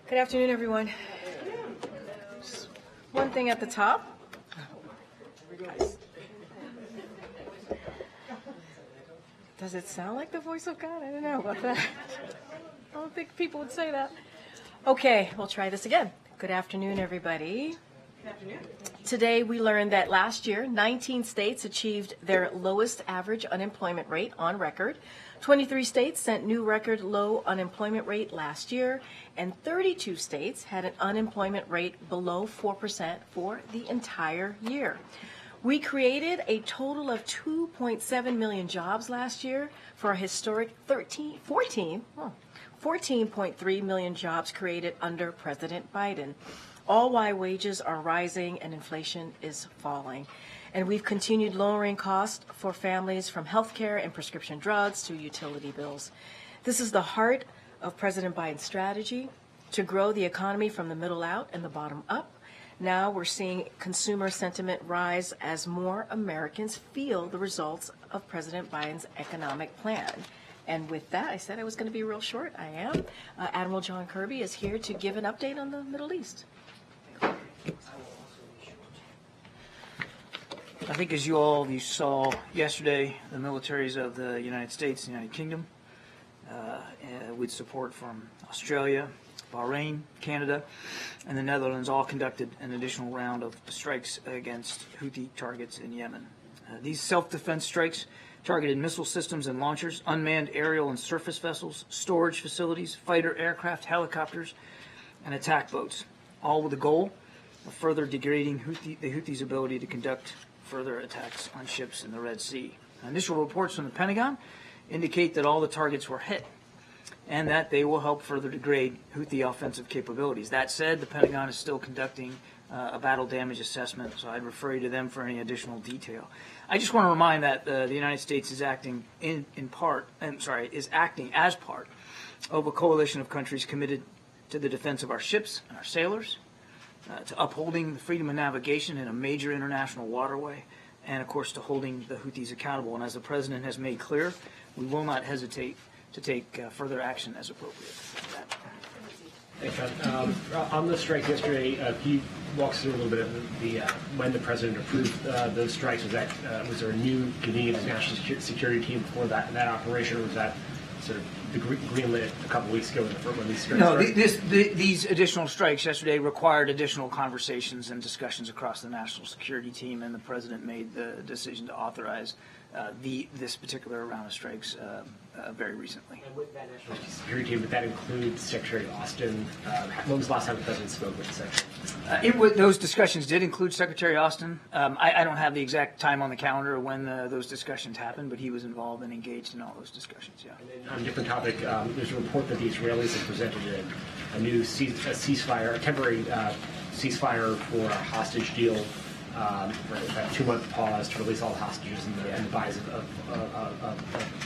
Good afternoon, everyone. One thing at the top. Does it sound like the voice of God? I don't know about that. I don't think people would say that. Okay, we'll try this again. Good afternoon, everybody. Good afternoon. Today we learned that last year, 19 states achieved their lowest average unemployment rate on record. 23 states set new record low unemployment rate last year, and 32 states had an unemployment rate below 4% for the entire year. We created a total of 2.7 million jobs last year for a historic 14.3 million jobs created under President Biden, all while wages are rising and inflation is falling. And we've continued lowering costs for families from healthcare and prescription drugs to utility bills. This is the heart of President Biden's strategy to grow the economy from the middle out and the bottom up. Now we're seeing consumer sentiment rise as more Americans feel the results of President Biden's economic plan. And with that, I said I was going to be real short. I am. Admiral John Kirby is here to give an update on the Middle East. I think as you saw yesterday, the militaries of the United States and United Kingdom, with support from Australia, Bahrain, Canada, and the Netherlands, all conducted an additional round of strikes against Houthi targets in Yemen. These self-defense strikes targeted missile systems and launchers, unmanned aerial and surface vessels, storage facilities, fighter aircraft, helicopters, and attack boats, all with the goal of further degrading the Houthis' ability to conduct further attacks on ships in the Red Sea. Initial reports from the Pentagon indicate that all the targets were hit and that they will help further degrade Houthi offensive capabilities. That said, the Pentagon is still conducting a battle damage assessment, so I'd refer you to them for any additional detail. I just want to remind that the United States is acting is acting as part of a coalition of countries committed to the defense of our ships and our sailors, to upholding the freedom of navigation in a major international waterway, and of course to holding the Houthis accountable. And as the President has made clear, we will not hesitate to take further action as appropriate. Thanks, John. On the strike yesterday, can you walk us through a little bit of the when the President approved those strikes? Was there a new convening of the national security team before that operation, or was that sort of the green lit a couple weeks ago when these strikes started? No, these additional strikes yesterday required additional conversations and discussions across the national security team, and the President made the decision to authorize this particular round of strikes very recently. And with that national security team, would that include Secretary Austin? When was the last time the President spoke with the Secretary? Those discussions did include Secretary Austin. I don't have the exact time on the calendar of when those discussions happened, but he was involved and engaged in all those discussions, yeah. And then on a different topic, there's a report that the Israelis have presented a new ceasefire, a temporary ceasefire for a hostage deal, a 2-month pause to release all the hostages and the buys of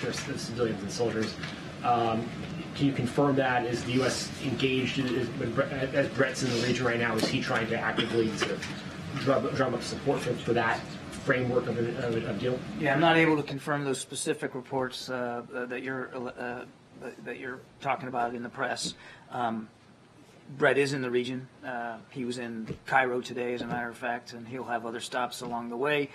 their civilians and soldiers. Can you confirm that? Is the U.S. engaged, as Brett's in the region right now, is he trying to actively sort of drum up support for that framework of a deal? Yeah, I'm not able to confirm those specific reports that you're talking about in the press. Brett is in the region. He was in Cairo today, as a matter of fact, and he'll have other stops along the way.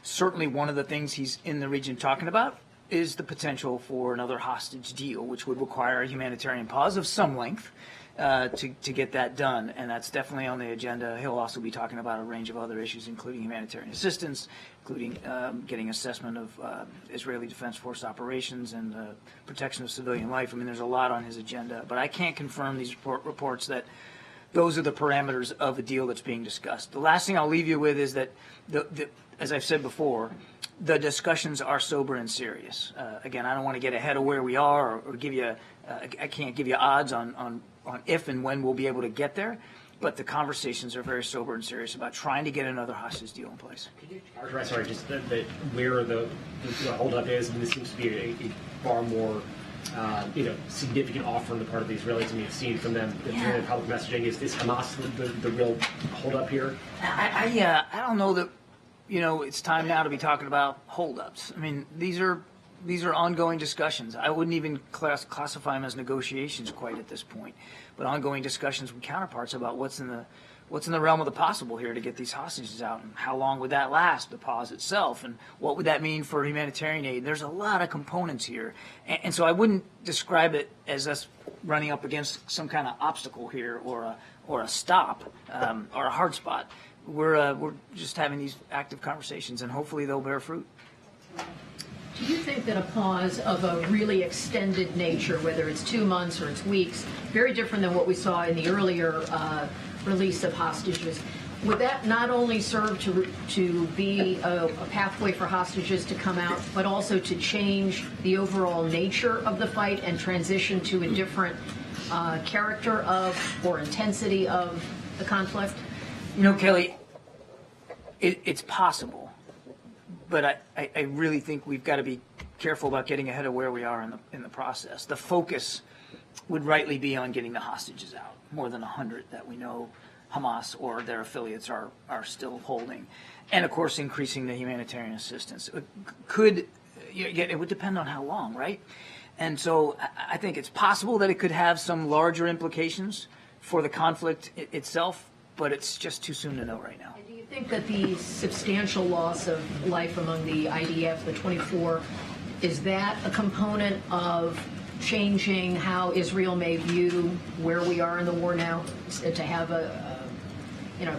Certainly one of the things he's in the region talking about is the potential for another hostage deal, which would require a humanitarian pause of some length to get that done, and that's definitely on the agenda. He'll also be talking about a range of other issues, including humanitarian assistance, including getting assessment of Israeli Defense Force operations and protection of civilian life. I mean, there's a lot on his agenda, but I can't confirm these reports that those are the parameters of the deal that's being discussed. The last thing I'll leave you with is that, as I've said before, the discussions are sober and serious. Again, I don't want to get ahead of where we are or give you I can't give you odds on if and when we'll be able to get there, but the conversations are very sober and serious about trying to get another hostage deal in place. Could you characterize, just where the holdup is? I mean, this seems to be a far more significant offer on the part of the Israelis, and you've seen from them the public messaging. Is Hamas the real holdup here? I don't know that it's time now to be talking about holdups. I mean, these are these are ongoing discussions. I wouldn't even classify them as negotiations quite at this point, but ongoing discussions with counterparts about what's in the realm of the possible here to get these hostages out, and how long would that last, the pause itself, and what would that mean for humanitarian aid. There's a lot of components here, and so I wouldn't describe it as us running up against some kind of obstacle here, or a stop, or a hard spot. We're just having these active conversations, and hopefully they'll bear fruit. Do you think that a pause of a really extended nature, whether it's 2 months or it's weeks, very different than what we saw in the earlier release of hostages, would that not only serve to be a pathway for hostages to come out, but also to change the overall nature of the fight and transition to a different character of or intensity of the conflict? You know, Kelly, it's possible. But I really think we've got to be careful about getting ahead of where we are in the process. The focus would rightly be on getting the hostages out, more than 100 that we know Hamas or their affiliates are still holding. And, of course, increasing the humanitarian assistance. It would depend on how long, right? And so I think it's possible that it could have some larger implications for the conflict itself, but it's just too soon to know right now. Do you think that the substantial loss of life among the IDF, the 24, is that a component of changing how Israel may view where we are in the war now, to have a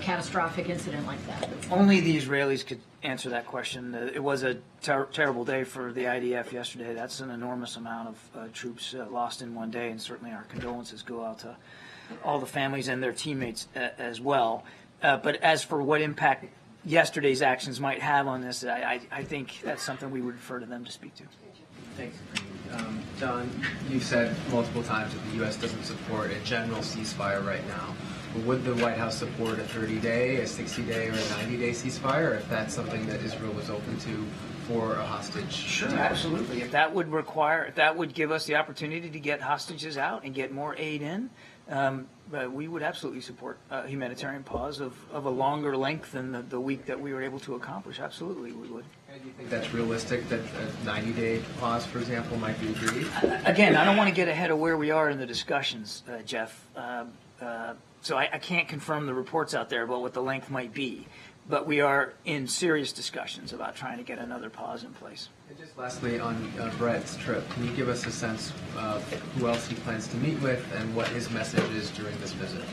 catastrophic incident like that? Only the Israelis could answer that question. It was a terrible day for the IDF yesterday. That's an enormous amount of troops lost in one day, and certainly our condolences go out to all the families and their teammates as well. But as for what impact yesterday's actions might have on this, I think that's something we would refer to them to speak to. Thanks. John, you've said multiple times that the U.S. doesn't support a general ceasefire right now. But would the White House support a 30-day, a 60-day, or a 90-day ceasefire if that's something that Israel was open to for a hostage? Sure, absolutely. If that would give us the opportunity to get hostages out and get more aid in, we would absolutely support a humanitarian pause of a longer length than the week that we were able to accomplish. Absolutely, we would. And do you think that's realistic, that a 90-day pause, for example, might be agreed? Again, I don't want to get ahead of where we are in the discussions, Jeff. So I can't confirm the reports out there about what the length might be. But we are in serious discussions about trying to get another pause in place. And just lastly, on Brett's trip, can you give us a sense of who else he plans to meet with and what his message is during this visit?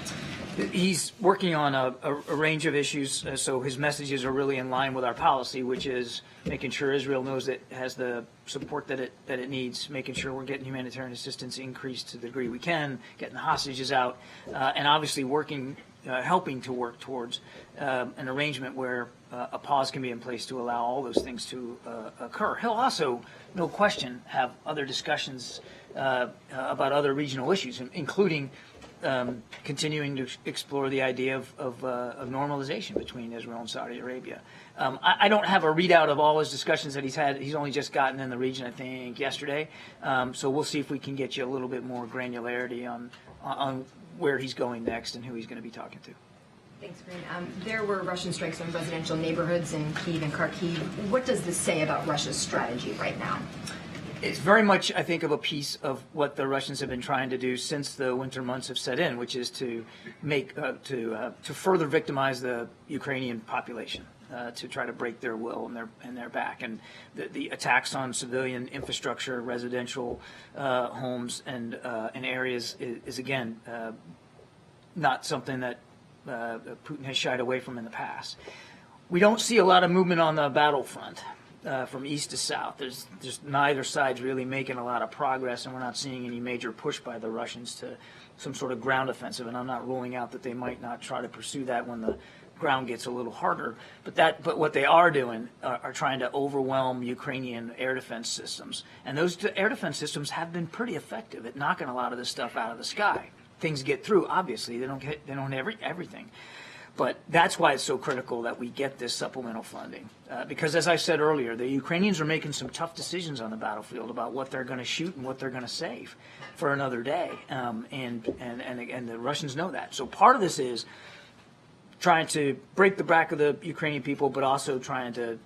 He's working on a range of issues, so his messages are really in line with our policy, which is making sure Israel knows that it has the support that it needs, making sure we're getting humanitarian assistance increased to the degree we can, getting the hostages out, and obviously helping to work towards an arrangement where a pause can be in place to allow all those things to occur. He'll also, no question, have other discussions about other regional issues, including continuing to explore the idea of normalization between Israel and Saudi Arabia. I don't have a readout of all his discussions that he's had. He's only just gotten in the region, I think, yesterday. So we'll see if we can get you a little bit more granularity on where he's going next and who he's going to be talking to. Thanks, Karine. There were Russian strikes on residential neighborhoods in Kyiv and Kharkiv. What does this say about Russia's strategy right now? It's very much, I think, of a piece of what the Russians have been trying to do since the winter months have set in, which is to further victimize the Ukrainian population, to try to break their will and their back. And the attacks on civilian infrastructure, residential homes, and areas is again not something that Putin has shied away from in the past. We don't see a lot of movement on the battlefront. From east to south. There's neither side's really making a lot of progress, and we're not seeing any major push by the Russians to some sort of ground offensive, and I'm not ruling out that they might not try to pursue that when the ground gets a little harder. But what they are doing are trying to overwhelm Ukrainian air defense systems, and those air defense systems have been pretty effective at knocking a lot of this stuff out of the sky. Things get through, obviously. They don't hit everything. But that's why it's so critical that we get this supplemental funding. Because as I said earlier, the Ukrainians are making some tough decisions on the battlefield about what they're going to shoot and what they're going to save for another day. And the Russians know that. So part of this is trying to break the back of the Ukrainian people, but also trying to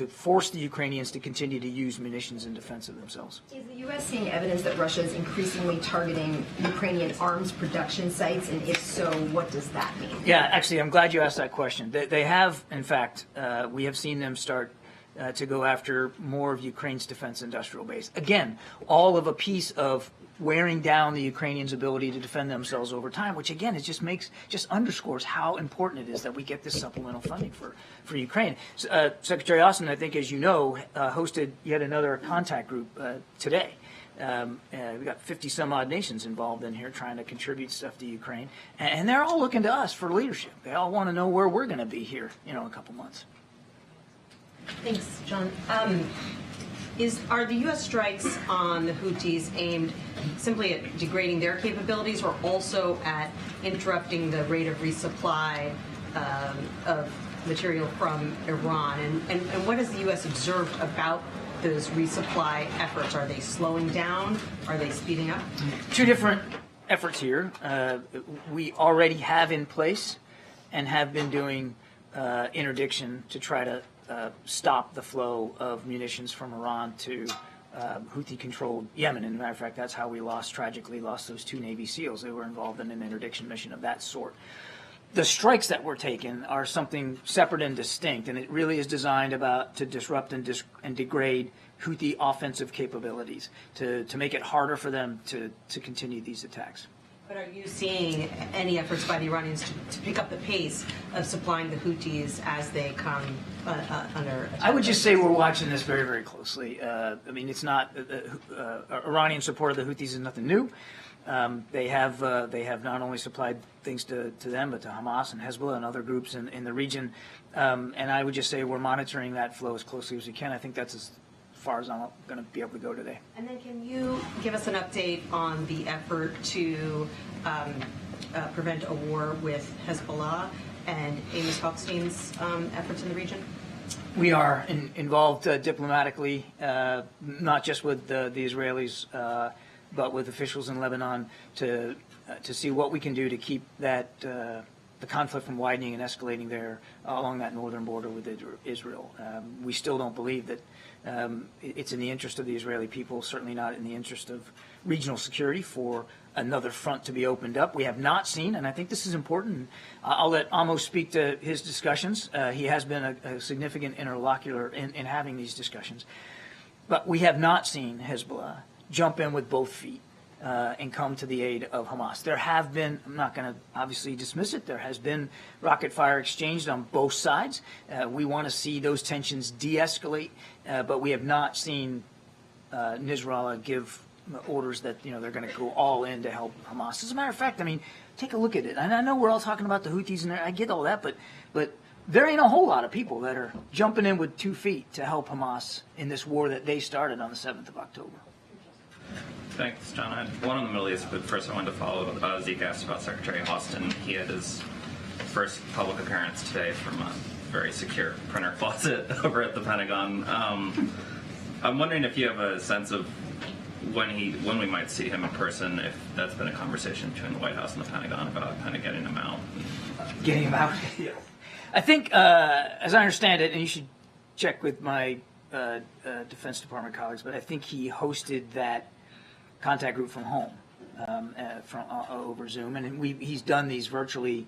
force the Ukrainians to continue to use munitions in defense of themselves. Is the U.S. seeing evidence that Russia is increasingly targeting Ukrainian arms production sites? And if so, what does that mean? Yeah, actually, I'm glad you asked that question. They have, in fact, we have seen them start to go after more of Ukraine's defense industrial base. Again, all of a piece of wearing down the Ukrainians' ability to defend themselves over time, which again, it just underscores how important it is that we get this supplemental funding for Ukraine. Secretary Austin, I think, as you know, hosted yet another contact group today. We've got 50 some odd nations involved in here trying to contribute stuff to Ukraine, and they're all looking to us for leadership. They all want to know where we're going to be here, in a couple months. Thanks, John. Are the U.S. strikes on the Houthis aimed simply at degrading their capabilities, or also at interrupting the rate of resupply of material from Iran? And what has the U.S. observed about those resupply efforts? Are they slowing down? Are they speeding up? Two different efforts here. We already have in place and have been doing interdiction to try to stop the flow of munitions from Iran to Houthi-controlled Yemen. And as a matter of fact, that's how we tragically lost those 2 Navy SEALs. They were involved in an interdiction mission of that sort. The strikes that were taken are something separate and distinct, and it really is designed to disrupt and degrade Houthi offensive capabilities, to make it harder for them to continue these attacks. But are you seeing any efforts by the Iranians to pick up the pace of supplying the Houthis as they come under attack? I would just say we're watching this very, very closely. It's not Iranian support of the Houthis is nothing new. They have not only supplied things to them, but to Hamas and Hezbollah and other groups in the region. And I would just say we're monitoring that flow as closely as we can. I think that's as far as I'm going to be able to go today. And then can you give us an update on the effort to prevent a war with Hezbollah and Amos Hochstein's efforts in the region? We are involved diplomatically, not just with the Israelis, but with officials in Lebanon to see what we can do to keep that the conflict from widening and escalating there along that northern border with Israel. We still don't believe that it's in the interest of the Israeli people, certainly not in the interest of regional security for another front to be opened up. We have not seen, and I think this is important, I'll let Amos speak to his discussions. He has been a significant interlocutor in having these discussions. But we have not seen Hezbollah jump in with both feet and come to the aid of Hamas. There have been, I'm not going to obviously dismiss it, there has been rocket fire exchanged on both sides. We want to see those tensions de-escalate, but we have not seen Nasrallah give orders that they're going to go all in to help Hamas. As a matter of fact, take a look at it. And I know we're all talking about the Houthis, and I get all that, but there ain't a whole lot of people that are jumping in with 2 feet to help Hamas in this war that they started on the 7th of October. Thanks, John. I had one on the Middle East, but first I wanted to follow. Zeke asked about Secretary Austin. He had his first public appearance today from a very secure printer closet over at the Pentagon. I'm wondering if you have a sense of when we might see him in person, if that's been a conversation between the White House and the Pentagon about kind of getting him out. Getting him out? Yeah. I think, as I understand it, and you should check with my Defense Department colleagues, but I think he hosted that contact group from home, over Zoom, and he's done these virtually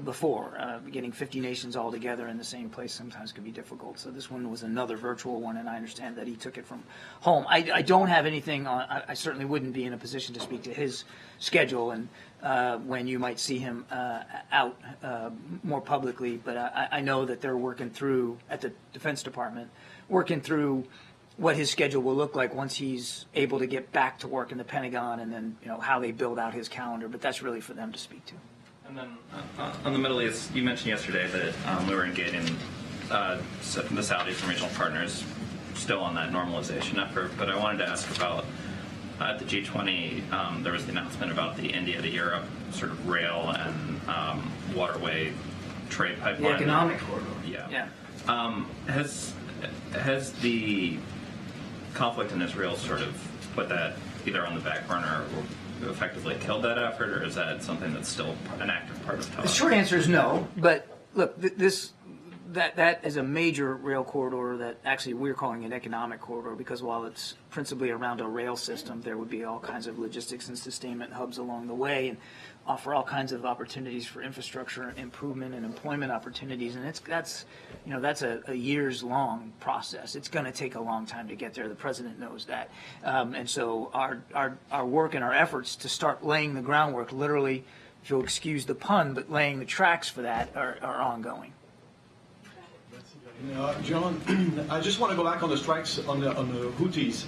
before. Getting 50 nations all together in the same place sometimes can be difficult. So this one was another virtual one, and I understand that he took it from home. I don't have anything on. I certainly wouldn't be in a position to speak to his schedule and when you might see him out more publicly. But I know that they're working through at the Defense Department, working through what his schedule will look like once he's able to get back to work in the Pentagon, and then how they build out his calendar. But that's really for them to speak to. And then on the Middle East, you mentioned yesterday that we were engaging the Saudis and regional partners still on that normalization effort. But I wanted to ask about at the G20, there was the announcement about the India to Europe sort of rail and waterway trade pipeline. The economic corridor. Yeah. Has the conflict in Israel sort of put that either on the back burner or effectively killed that effort, or is that something that's still an active part of talk? The short answer is no, but look, that is a major rail corridor that actually we're calling an economic corridor, because while it's principally around a rail system, there would be all kinds of logistics and sustainment hubs along the way, and offer all kinds of opportunities for infrastructure improvement and employment opportunities. And that's a years long process. It's going to take a long time to get there. The president knows that. And so our work and our efforts to start laying the groundwork, literally, if you'll excuse the pun, but laying the tracks for that are ongoing. John, I just want to go back on the strikes on the Houthis.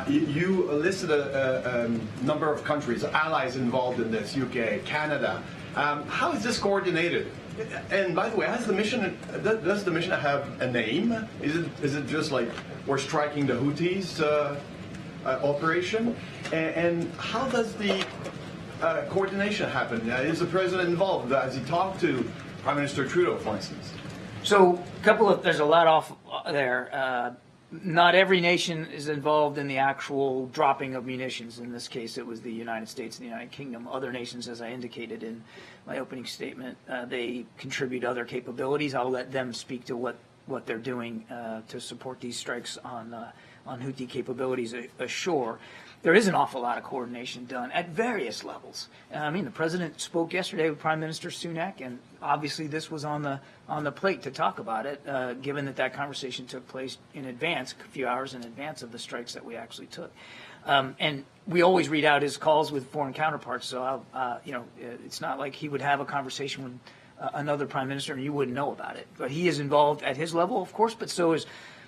You listed a number of countries, allies involved in this, UK, Canada. How is this coordinated? And by the way, does the mission have a name? Is it just like we're striking the Houthis operation? And how does the coordination happen? Is the president involved? Has he talked to Prime Minister Trudeau, for instance? So there's a lot off there. Not every nation is involved in the actual dropping of munitions. In this case, it was the United States and the United Kingdom. Other nations, as I indicated in my opening statement, they contribute other capabilities. I'll let them speak to what they're doing to support these strikes on Houthi capabilities ashore. There is an awful lot of coordination done at various levels. I mean, the president spoke yesterday with Prime Minister Sunak, and obviously this was on the plate to talk about it, given that conversation took place in advance, a few hours in advance of the strikes that we actually took. And we always read out his calls with foreign counterparts, so it's not like he would have a conversation with another prime minister and you wouldn't know about it. But he is involved at his level, of course, but so is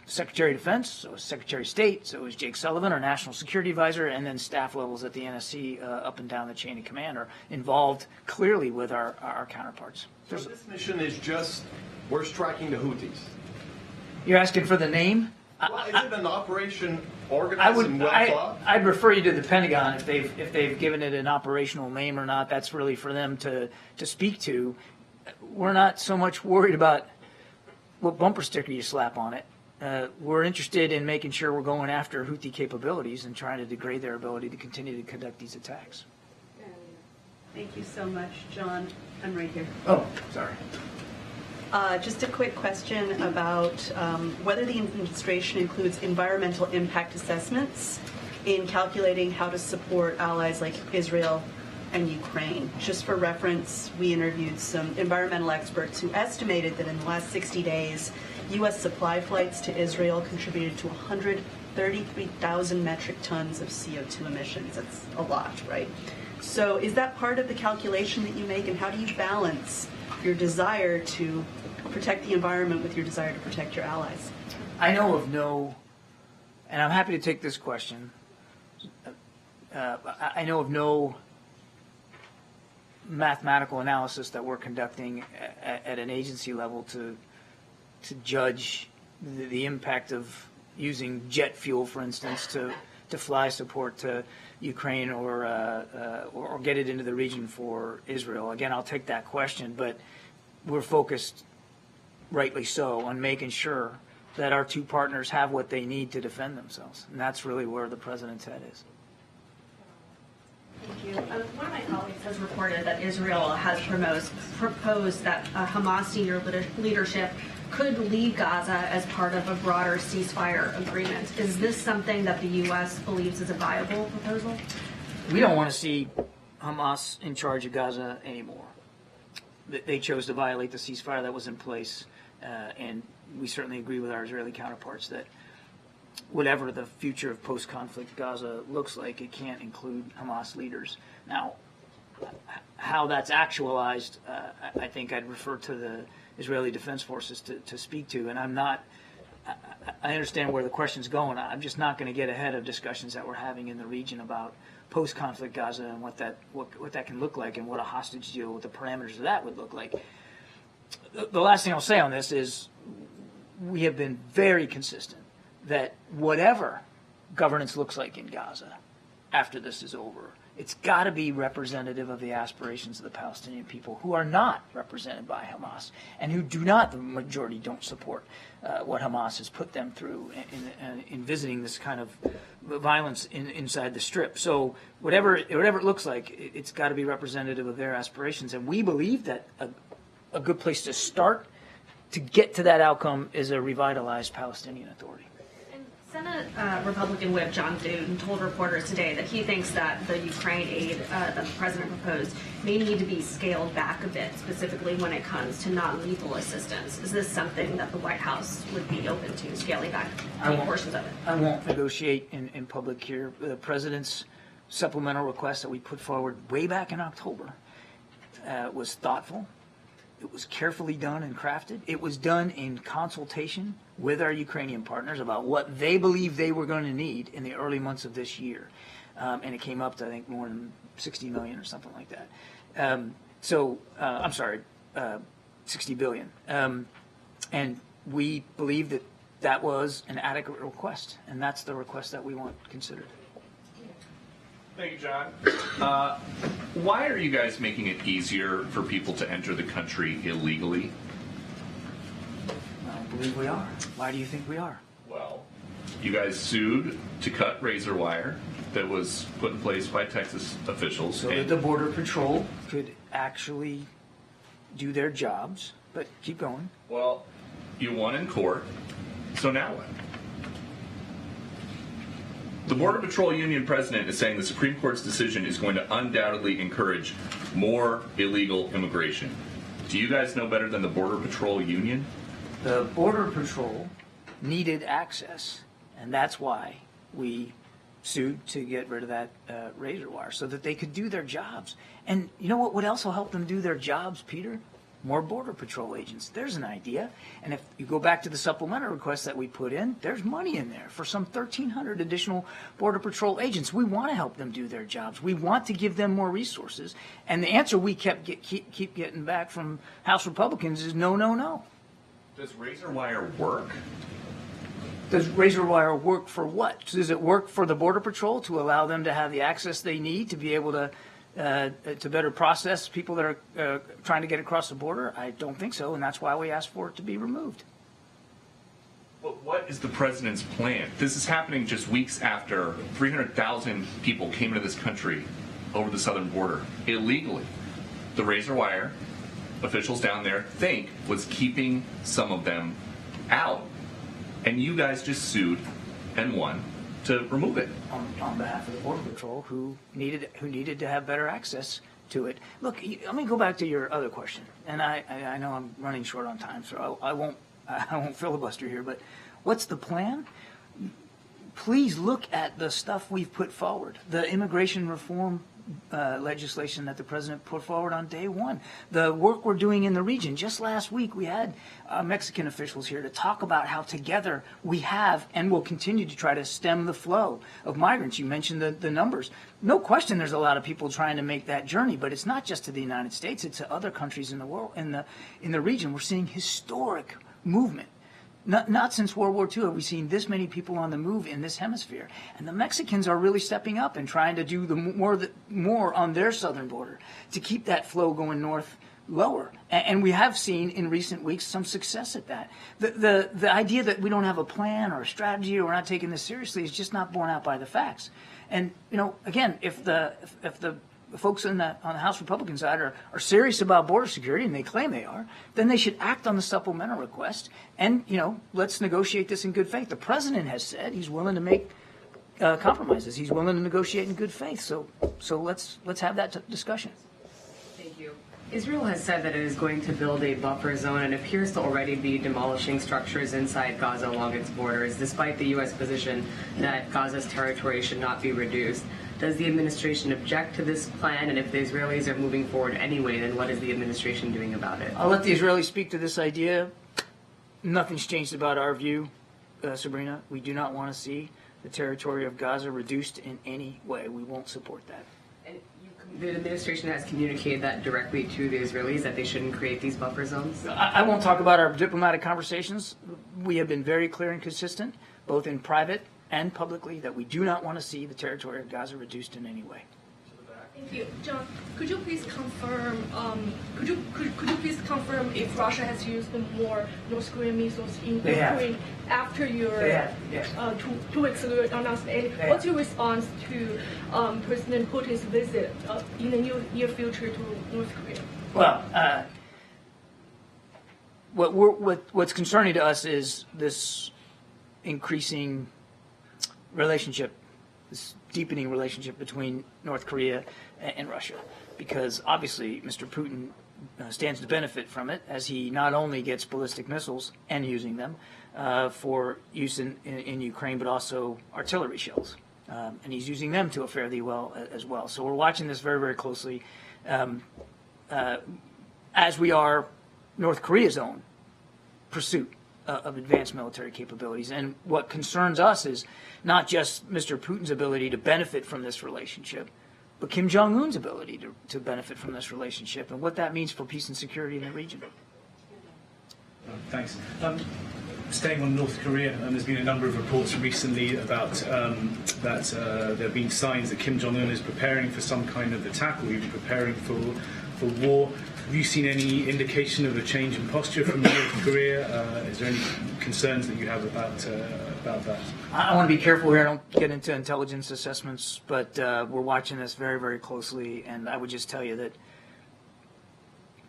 Secretary of Defense, so is Secretary of State, so is Jake Sullivan, our National Security Advisor, and then staff levels at the NSC up and down the chain of command are involved clearly with our counterparts. So this mission is just, we're striking the Houthis. You're asking for the name? Well, is it an operation organized and well thought? I'd refer you to the Pentagon if they've given it an operational name or not. That's really for them to speak to. We're not so much worried about what bumper sticker you slap on it. We're interested in making sure we're going after Houthi capabilities and trying to degrade their ability to continue to conduct these attacks. Thank you so much, John. I'm right here. Oh, sorry. Just a quick question about whether the administration includes environmental impact assessments in calculating how to support allies like Israel and Ukraine. Just for reference, we interviewed some environmental experts who estimated that in the last 60 days, U.S. supply flights to Israel contributed to 133,000 metric tons of CO2 emissions. That's a lot, right? So is that part of the calculation that you make, and how do you balance your desire to protect the environment with your desire to protect your allies? I know of no, and I'm happy to take this question, I know of no mathematical analysis that we're conducting at an agency level to judge the impact of using jet fuel, for instance, to fly support to Ukraine or get it into the region for Israel. Again, I'll take that question, but we're focused, rightly so, on making sure that our two partners have what they need to defend themselves. And that's really where the president's head is. Thank you. One of my colleagues has reported that Israel has proposed that Hamas senior leadership could leave Gaza as part of a broader ceasefire agreement. Is this something that the U.S. believes is a viable proposal? We don't want to see Hamas in charge of Gaza anymore. They chose to violate the ceasefire that was in place, and we certainly agree with our Israeli counterparts that whatever the future of post-conflict Gaza looks like, it can't include Hamas leaders. Now, how that's actualized, I think I'd refer to the Israeli Defense Forces to speak to, and I understand where the question's going. I'm just not going to get ahead of discussions that we're having in the region about post-conflict Gaza and what that can look like and what a hostage deal with the parameters of that would look like. The last thing I'll say on this is we have been very consistent that whatever governance looks like in Gaza after this is over, it's got to be representative of the aspirations of the Palestinian people who are not represented by Hamas and who do not, the majority don't support what Hamas has put them through in visiting this kind of violence inside the Strip. So whatever it looks like, it's got to be representative of their aspirations. And we believe that a good place to start to get to that outcome is a revitalized Palestinian Authority. Senate Republican Whip John Thune told reporters today that he thinks that the Ukraine aid that the president proposed may need to be scaled back a bit, specifically when it comes to non-lethal assistance. Is this something that the White House would be open to, scaling back any portions of it? I won't negotiate in public here. The president's supplemental request that we put forward way back in October was thoughtful. It was carefully done and crafted. It was done in consultation with our Ukrainian partners about what they believed they were going to need in the early months of this year. And it came up to, I think, more than 60 million or something like that. I'm sorry, 60 billion. And we believe that that was an adequate request, and that's the request that we want considered. Thank you, John. Why are you guys making it easier for people to enter the country illegally? I don't believe we are. Why do you think we are? Well, you guys sued to cut razor wire that was put in place by Texas officials. So that the Border Patrol could actually do their jobs, but keep going. Well, you won in court, so now what? The Border Patrol Union president is saying the Supreme Court's decision is going to undoubtedly encourage more illegal immigration. Do you guys know better than the Border Patrol Union? The Border Patrol needed access, and that's why we sued to get rid of that razor wire, so that they could do their jobs. And you know what would also help them do their jobs, Peter? More Border Patrol agents. There's an idea. And if you go back to the supplemental request that we put in, there's money in there for some 1,300 additional Border Patrol agents. We want to help them do their jobs. We want to give them more resources. And the answer we keep getting back from House Republicans is no, no, no. Does razor wire work? Does razor wire work for what? Does it work for the Border Patrol to allow them to have the access they need to be able to better process people that are trying to get across the border? I don't think so, and that's why we asked for it to be removed. But what is the president's plan? This is happening just weeks after 300,000 people came into this country over the southern border illegally. The razor wire officials down there think was keeping some of them out, and you guys just sued and won to remove it. On behalf of the Border Patrol, who needed to have better access to it. Look, let me go back to your other question, and I know I'm running short on time, so I won't filibuster here. But what's the plan? Please look at the stuff we've put forward. The immigration reform legislation that the president put forward on day one. The work we're doing in the region. Just last week, we had Mexican officials here to talk about how together we have and will continue to try to stem the flow of migrants. You mentioned the numbers. No question there's a lot of people trying to make that journey, but it's not just to the United States, it's to other countries in the world, in the region. We're seeing historic movement. Not since World War II have we seen this many people on the move in this hemisphere. And the Mexicans are really stepping up and trying to do more on their southern border to keep that flow going north lower. And we have seen in recent weeks some success at that. The idea that we don't have a plan or a strategy or we're not taking this seriously is just not borne out by the facts. And, again, if the folks on the House Republican side are serious about border security, and they claim they are, then they should act on the supplemental request and, let's negotiate this in good faith. The president has said he's willing to make compromises. He's willing to negotiate in good faith. So let's have that discussion. Thank you. Israel has said that it is going to build a buffer zone and appears to already be demolishing structures inside Gaza along its borders, despite the U.S. position that Gaza's territory should not be reduced. Does the administration object to this plan? And if the Israelis are moving forward anyway, then what is the administration doing about it? I'll let the Israelis speak to this idea. Nothing's changed about our view, Sabrina. We do not want to see the territory of Gaza reduced in any way. We won't support that. And the administration has communicated that directly to the Israelis, that they shouldn't create these buffer zones? I won't talk about our diplomatic conversations. We have been very clear and consistent, both in private and publicly, that we do not want to see the territory of Gaza reduced in any way. Thank you, John. Could you please confirm? Could you please confirm if Russia has used more North Korean missiles in Ukraine after your 2 weeks ago announcement? What's your response to President Putin's visit in the near future to North Korea? Well, what's concerning to us is this increasing relationship, this deepening relationship between North Korea and Russia, because obviously Mr. Putin stands to benefit from it, as he not only gets ballistic missiles and using them for use in Ukraine, but also artillery shells. And he's using them to a fairly well as well. So we're watching this very, very closely, as we are North Korea's own pursuit of advanced military capabilities. And what concerns us is not just Mr. Putin's ability to benefit from this relationship, but Kim Jong-un's ability to benefit from this relationship and what that means for peace and security in the region. Thanks. Staying on North Korea, there's been a number of reports recently about that there have been signs that Kim Jong-un is preparing for some kind of attack or even preparing for war. Have you seen any indication of a change in posture from North Korea? Is there any concerns that you have about that? I want to be careful here. I don't get into intelligence assessments, but we're watching this very, very closely. And I would just tell you that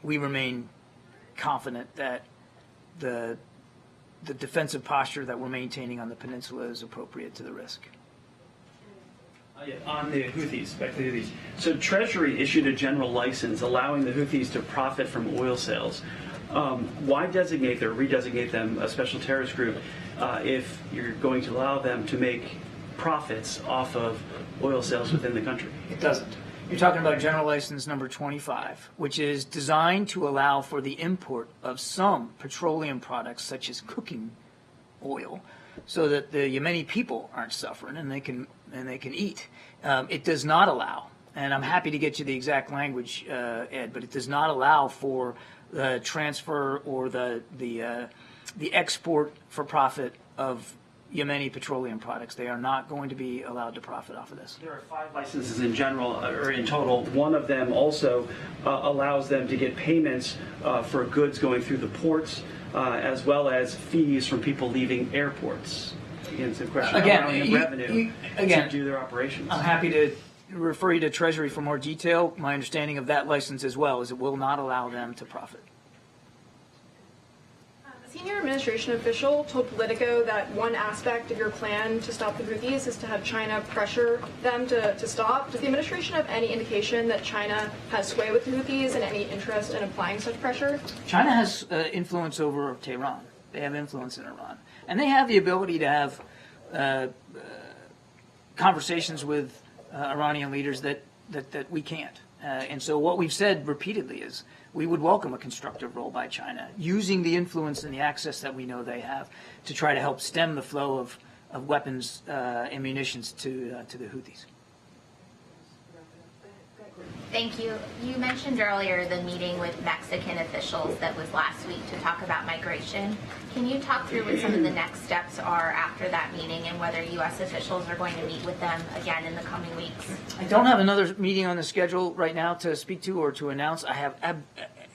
we remain confident that the defensive posture that we're maintaining on the peninsula is appropriate to the risk. On the Houthis, back to the Houthis. So Treasury issued a general license allowing the Houthis to profit from oil sales. Why designate or redesignate them a special terrorist group if you're going to allow them to make profits off of oil sales within the country? It doesn't. You're talking about General License number 25, which is designed to allow for the import of some petroleum products such as cooking oil, so that the Yemeni people aren't suffering and they can eat. It does not allow, and I'm happy to get you the exact language, Ed, but it does not allow for the transfer or the export for profit of Yemeni petroleum products. They are not going to be allowed to profit off of this. There are 5 licenses in general, or in total. One of them also allows them to get payments for goods going through the ports, as well as fees from people leaving airports. Again, it's a question of allowing revenue to do their operations. I'm happy to refer you to Treasury for more detail. My understanding of that license as well is it will not allow them to profit. A senior administration official told Politico that one aspect of your plan to stop the Houthis is to have China pressure them to stop. Does the administration have any indication that China has sway with the Houthis and any interest in applying such pressure? China has influence over Tehran. They have influence in Iran. And they have the ability to have conversations with Iranian leaders that we can't. And so what we've said repeatedly is we would welcome a constructive role by China, using the influence and the access that we know they have to try to help stem the flow of weapons and munitions to the Houthis. Thank you. You mentioned earlier the meeting with Mexican officials that was last week to talk about migration. Can you talk through what some of the next steps are after that meeting and whether U.S. officials are going to meet with them again in the coming weeks? I don't have another meeting on the schedule right now to speak to or to announce. I have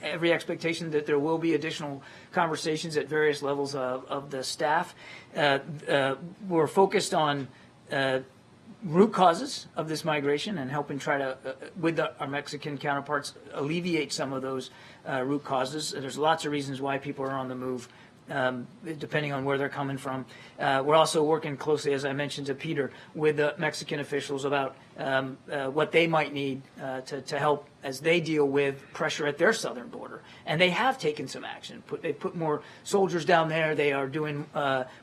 every expectation that there will be additional conversations at various levels of the staff. We're focused on root causes of this migration and helping try to, with our Mexican counterparts, alleviate some of those root causes. There's lots of reasons why people are on the move, depending on where they're coming from. We're also working closely, as I mentioned to Peter, with the Mexican officials about what they might need to help as they deal with pressure at their southern border. And they have taken some action. They put more soldiers down there. They are doing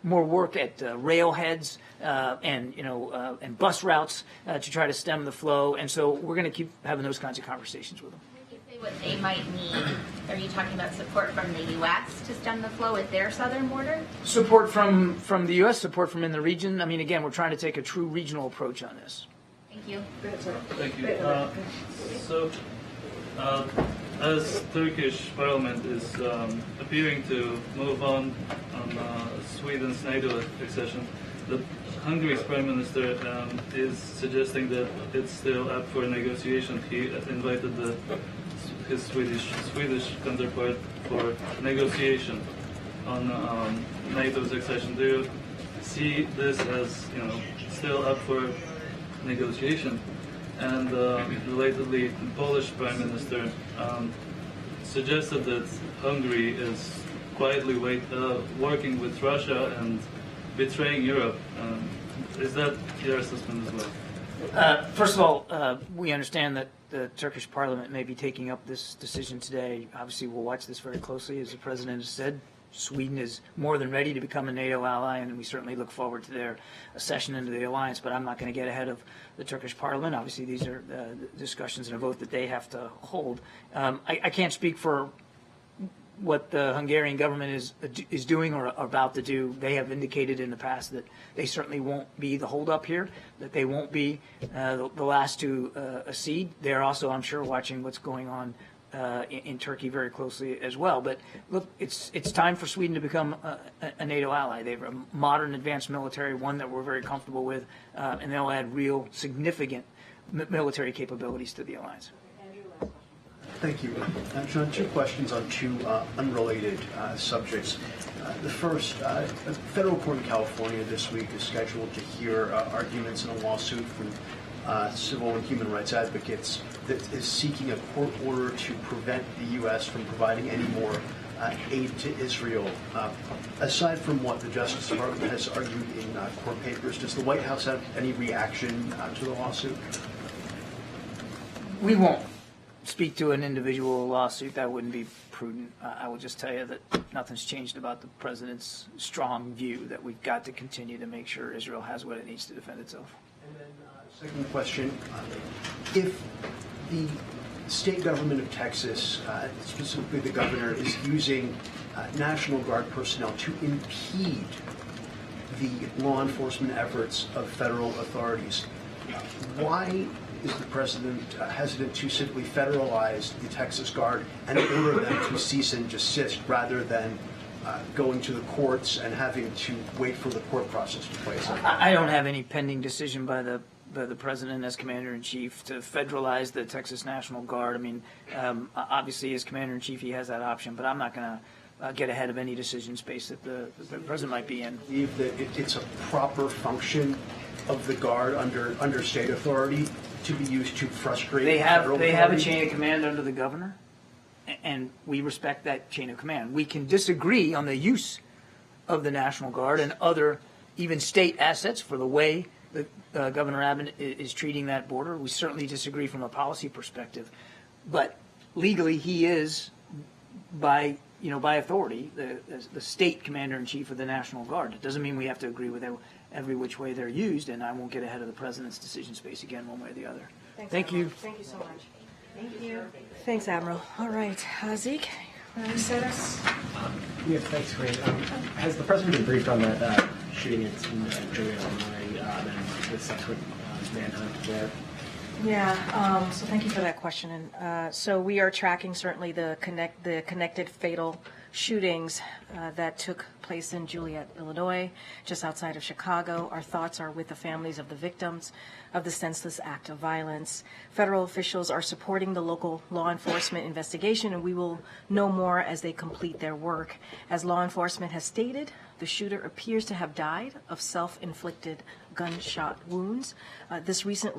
more work at railheads and bus routes to try to stem the flow. And so we're going to keep having those kinds of conversations with them. What they might need, are you talking about support from the U.S. to stem the flow at their southern border? Support from the U.S., support from in the region. I mean, again, we're trying to take a true regional approach on this. Thank you. Thank you. As Turkish parliament is appearing to move on Sweden's NATO accession, the Hungary's prime minister is suggesting that it's still up for negotiation. He invited his Swedish counterpart for negotiation on NATO's accession. Do you see this as still up for negotiation? And relatedly, the Polish prime minister suggested that Hungary is quietly working with Russia and betraying Europe. Is that your assessment as well? First of all, we understand that the Turkish parliament may be taking up this decision today. Obviously, we'll watch this very closely. As the president has said, Sweden is more than ready to become a NATO ally, and we certainly look forward to their accession into the alliance, but I'm not going to get ahead of the Turkish parliament. Obviously, these are discussions and a vote that they have to hold. I can't speak for what the Hungarian government is doing or about to do. They have indicated in the past that they certainly won't be the holdup here, that they won't be the last to accede. They're also, I'm sure, watching what's going on in Turkey very closely as well. But look, it's time for Sweden to become a NATO ally. They have a modern, advanced military, one that we're very comfortable with, and they'll add real, significant military capabilities to the alliance. Thank you. John, two questions on two unrelated subjects. The first, a federal court in California this week is scheduled to hear arguments in a lawsuit from civil and human rights advocates that is seeking a court order to prevent the U.S. from providing any more aid to Israel. Aside from what the Justice Department has argued in court papers, does the White House have any reaction to the lawsuit? We won't speak to an individual lawsuit. That wouldn't be prudent. I will just tell you that nothing's changed about the president's strong view that we've got to continue to make sure Israel has what it needs to defend itself. And then second question, if the state government of Texas, specifically the governor, is using National Guard personnel to impede the law enforcement efforts of federal authorities, why is the president hesitant to simply federalize the Texas Guard and order them to cease and desist rather than going to the courts and having to wait for the court process to play out? I don't have any pending decision by the president as commander-in-chief to federalize the Texas National Guard. I mean, obviously as commander-in-chief he has that option, but I'm not going to get ahead of any decision space that the president might be in. Believe that it's a proper function of the Guard under state authority to be used to frustrate federal authority? They have a chain of command under the governor, and we respect that chain of command. We can disagree on the use of the National Guard and other even state assets for the way that Governor Abbott is treating that border. We certainly disagree from a policy perspective, but legally he is by authority the state commander-in-chief of the National Guard. It doesn't mean we have to agree with every which way they're used, and I won't get ahead of the president's decision space again one way or the other. Thank you. Thank you so much. Thank you. Thanks, Admiral. All right, Zeke, set us. Yes, thanks, Karine. Has the president been briefed on that shooting in Joliet, Illinois, and the subsequent manhunt there? Yeah, so thank you for that question. And so we are tracking certainly the connected fatal shootings that took place in Joliet, Illinois, just outside of Chicago. Our thoughts are with the families of the victims of the senseless act of violence. Federal officials are supporting the local law enforcement investigation, and we will know more as they complete their work. As law enforcement has stated, the shooter appears to have died of self-inflicted gunshot wounds. This recent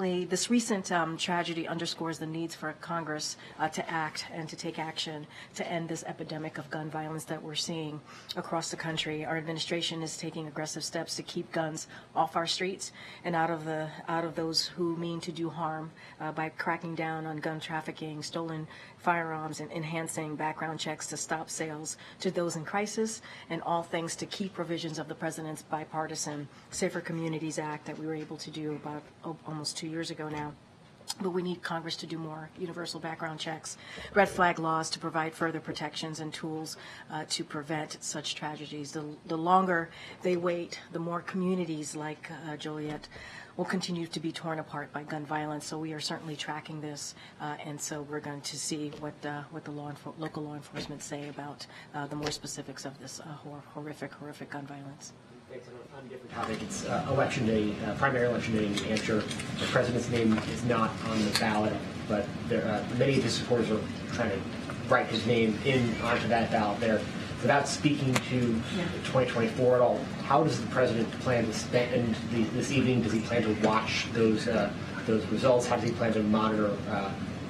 tragedy underscores the needs for Congress to act and to take action to end this epidemic of gun violence that we're seeing across the country. Our administration is taking aggressive steps to keep guns off our streets and out of those who mean to do harm by cracking down on gun trafficking, stolen firearms, and enhancing background checks to stop sales to those in crisis, and all things to key provisions of the president's bipartisan Safer Communities Act that we were able to do about almost 2 years ago now. But we need Congress to do more universal background checks, red flag laws to provide further protections and tools to prevent such tragedies. The longer they wait, the more communities like Joliet will continue to be torn apart by gun violence. So we are certainly tracking this, and so we're going to see what the local law enforcement say about the more specifics of this horrific gun violence. Thanks. On a different topic, it's election day, primary election day in New Hampshire. The president's name is not on the ballot, but many of his supporters are trying to write his name onto that ballot there. Without speaking to 2024 at all, how does the president plan to spend this evening? Does he plan to watch those results? How does he plan to monitor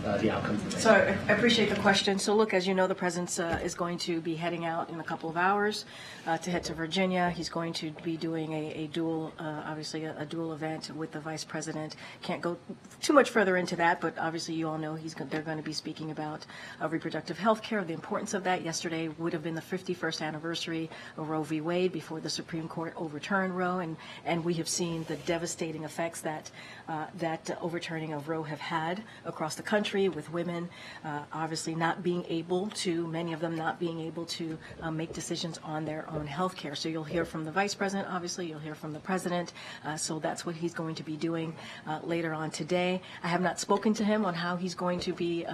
the outcomes of this? So I appreciate the question. So look, as you know, the president is going to be heading out in a couple of hours to head to Virginia. He's going to be doing a dual, obviously a dual event with the vice president. Can't go too much further into that, but obviously you all know they're going to be speaking about reproductive health care, the importance of that. Yesterday would have been the 51st anniversary of Roe v. Wade before the Supreme Court overturned Roe, and we have seen the devastating effects that overturning of Roe have had across the country, with women obviously not being able to, many of them not being able to make decisions on their own health care. So you'll hear from the vice president, obviously, you'll hear from the president. So that's what he's going to be doing later on today. I have not spoken to him on how he's going to be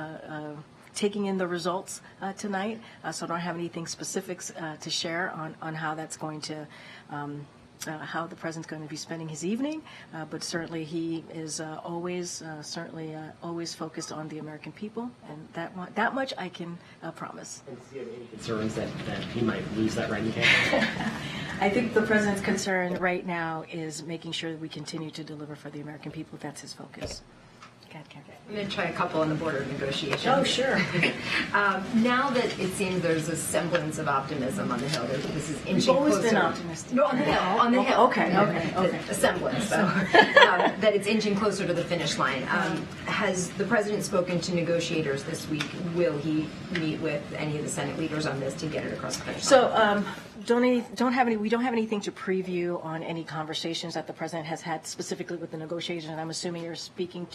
taking in the results tonight, so I don't have anything specifics to share on how that's going to how the president's going to be spending his evening, but certainly he is always focused on the American people, and that much I can promise. And do you have any concerns that he might lose that right in hand? I think the president's concern right now is making sure that we continue to deliver for the American people. That's his focus. I'm going to try a couple on the border negotiations. Oh, sure. Now that it seems there's a semblance of optimism on the Hill, this is inching We've always closer. been optimistic. No, on the Hill. On the Hill. Okay. A semblance, though. That it's inching closer to the finish line. Has the president spoken to negotiators this week? Will he meet with any of the Senate leaders on this to get it across the finish line? So we don't have anything to preview on any conversations that the president has had specifically with the negotiations. I'm assuming you're speaking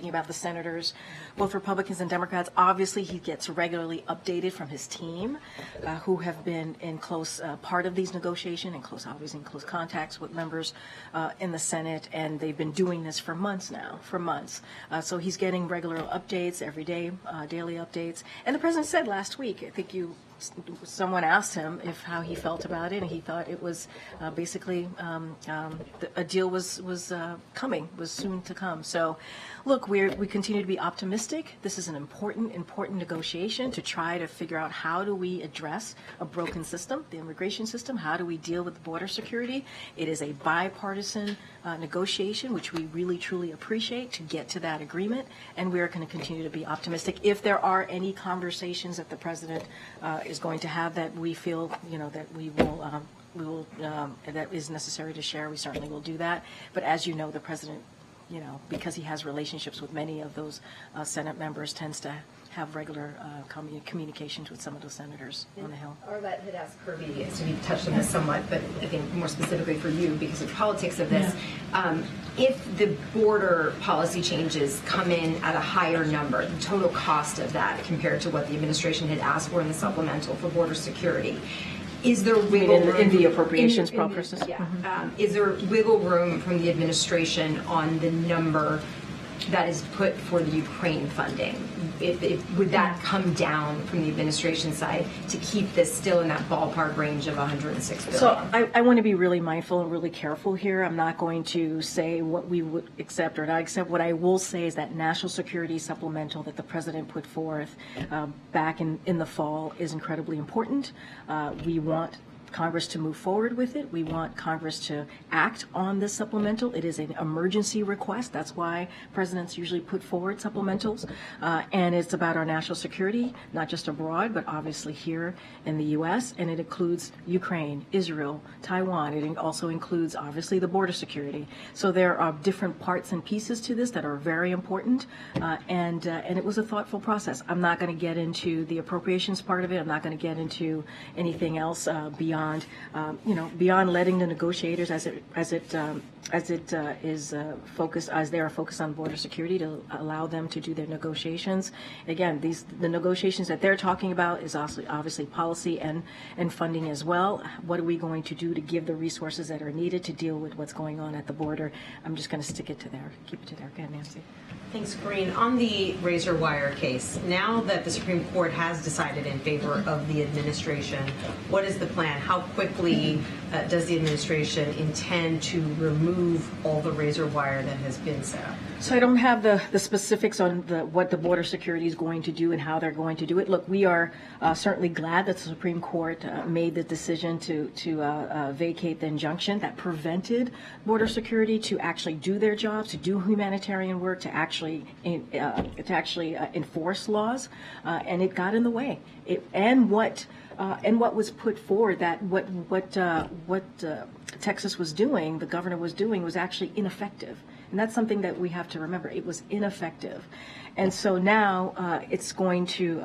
about the senators, both Republicans and Democrats. Obviously, he gets regularly updated from his team, who have been in close part of these negotiations, obviously in close contacts with members in the Senate, and they've been doing this for months now, so he's getting regular updates every day, daily updates. And the president said last week, I think someone asked him how he felt about it, and he thought it was basically a deal was soon to come. So, look, we continue to be optimistic. This is an important negotiation to try to figure out how do we address a broken system, the immigration system. How do we deal with border security? It is a bipartisan negotiation, which we really truly appreciate, to get to that agreement, and we are going to continue to be optimistic. If there are any conversations that the president is going to have that we feel, that we will that is necessary to share, we certainly will do that. But as you know, the president, because he has relationships with many of those Senate members, tends to have regular communications with some of those senators on the Hill. Arlette had asked Kirby, so he touched on this somewhat, but I think more specifically for you because of the politics of this. Yeah. If the border policy changes come in at a higher number, the total cost of that compared to what the administration had asked for in the supplemental for border security, is there wiggle room in the appropriations process? Yeah. Is there wiggle room from the administration on the number that is put for the Ukraine funding? Would that come down from the administration side to keep this still in that ballpark range of $106 billion? So I want to be really mindful and really careful here. I'm not going to say what we would accept or not accept. What I will say is that national security supplemental that the president put forth back in the fall is incredibly important. We want Congress to move forward with it. We want Congress to act on this supplemental. It is an emergency request. That's why presidents usually put forward supplementals. And it's about our national security, not just abroad, but obviously here in the U.S. And it includes Ukraine, Israel, Taiwan. It also includes, obviously, the border security. So there are different parts and pieces to this that are very important. And it was a thoughtful process. I'm not going to get into the appropriations part of it. I'm not going to get into anything else beyond letting the negotiators as they are focused on border security, to allow them to do their negotiations. Again, the negotiations that they're talking about is obviously policy and funding as well. What are we going to do to give the resources that are needed to deal with what's going on at the border? I'm just going to keep it to there. Go ahead, Nancy. Thanks, Karine. On the razor wire case, now that the Supreme Court has decided in favor of the administration, what is the plan? How quickly does the administration intend to remove all the razor wire that has been set up? So I don't have the specifics on what the border security is going to do and how they're going to do it. Look, we are certainly glad that the Supreme Court made the decision to vacate the injunction that prevented border security to actually do their jobs, to do humanitarian work, to actually enforce laws, and it got in the way. And what was put forward, that what Texas was doing, the governor was doing, was actually ineffective. And that's something that we have to remember. It was ineffective. And so now it's going to